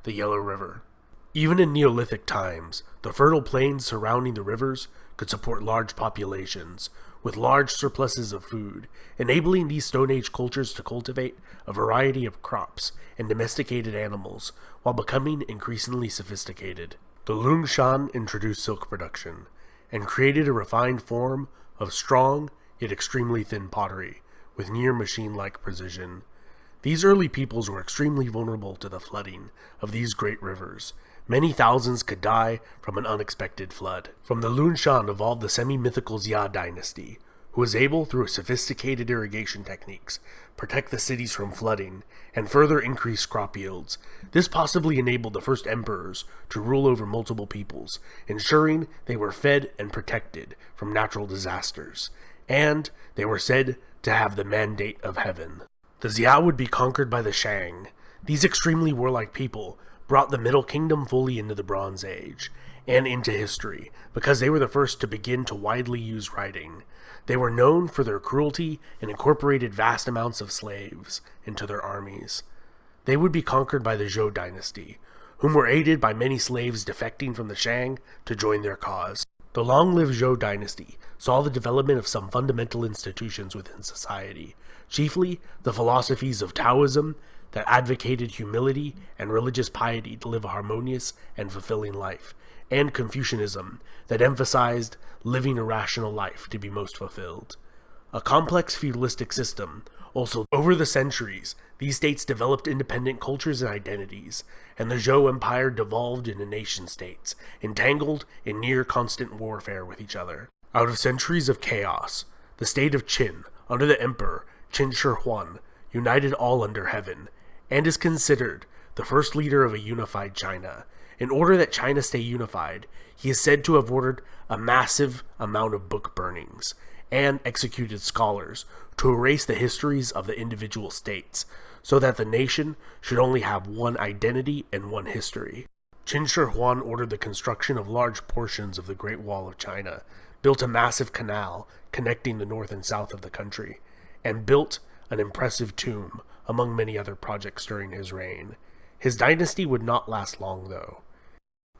the Yellow River. Even in Neolithic times, the fertile plains surrounding the rivers could support large populations, with large surpluses of food, enabling these Stone Age cultures to cultivate a variety of crops and domesticated animals while becoming increasingly sophisticated. The Lung Shan introduced silk production and created a refined form of strong yet extremely thin pottery with near machine-like precision. These early peoples were extremely vulnerable to the flooding of these great rivers. Many thousands could die from an unexpected flood. From the Lun Shan evolved the semi-mythical Zhou Dynasty, who was able, through sophisticated irrigation techniques, protect the cities from flooding and further increase crop yields. This possibly enabled the first emperors to rule over multiple peoples, ensuring they were fed and protected from natural disasters, and they were said to have the mandate of heaven. The Xiao would be conquered by the Shang. These extremely warlike people brought the Middle Kingdom fully into the Bronze Age, and into history, because they were the first to begin to widely use writing. They were known for their cruelty and incorporated vast amounts of slaves into their armies. They would be conquered by the Zhou Dynasty, whom were aided by many slaves defecting from the Shang to join their cause. The long-lived Zhou Dynasty saw the development of some fundamental institutions within society, chiefly the philosophies of Taoism that advocated humility and religious piety to live a harmonious and fulfilling life, and Confucianism that emphasized living a rational life to be most fulfilled. A complex feudalistic system. Also, over the centuries, these states developed independent cultures and identities, and the Zhou Empire devolved into nation-states, entangled in near-constant warfare with each other. Out of centuries of chaos, the state of Qin, under the emperor Qin Shi Huang, united all under heaven, and is considered the first leader of a unified China. In order that China stay unified, he is said to have ordered a massive amount of book burnings and executed scholars to erase the histories of the individual states, so that the nation should only have one identity and one history. Qin Shi Huang ordered the construction of large portions of the Great Wall of China, built a massive canal connecting the north and south of the country, and built an impressive tomb, among many other projects during his reign. His dynasty would not last long, though.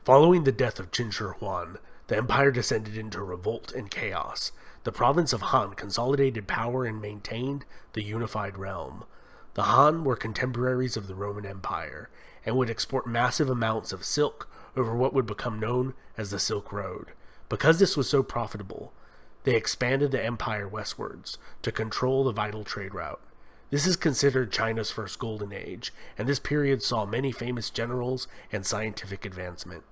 Following the death of Qin Shi Huang, the empire descended into revolt and chaos. The province of Han consolidated power and maintained the unified realm. The Han were contemporaries of the Roman Empire, and would export massive amounts of silk over what would become known as the Silk Road. Because this was so profitable, they expanded the empire westwards to control the vital trade route. This is considered China's first golden age, and this period saw many famous generals and scientific advancement.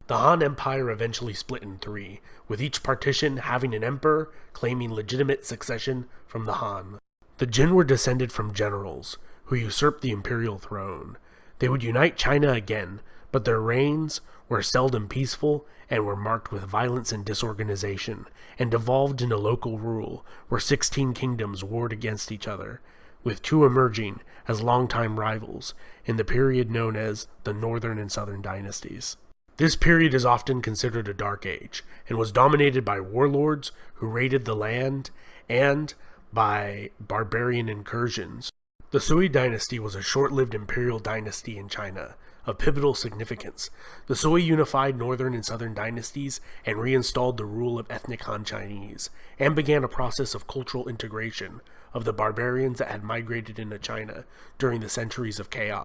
The Han Empire eventually split in three, with each partition having an emperor claiming legitimate succession from the Han. The Jin were descended from generals, who usurped the imperial throne. They would unite China again, but their reigns were seldom peaceful and were marked with violence and disorganization, and devolved into local rule, where 16 kingdoms warred against each other, with two emerging as longtime rivals in the period known as the Northern and Southern Dynasties. This period is often considered a dark age, and was dominated by warlords who raided the land and by barbarian incursions. The Sui Dynasty was a short-lived imperial dynasty in China, of pivotal significance. The Sui unified northern and southern dynasties and reinstalled the rule of ethnic Han Chinese, and began a process of cultural integration of the barbarians that had migrated into China during the centuries of chaos.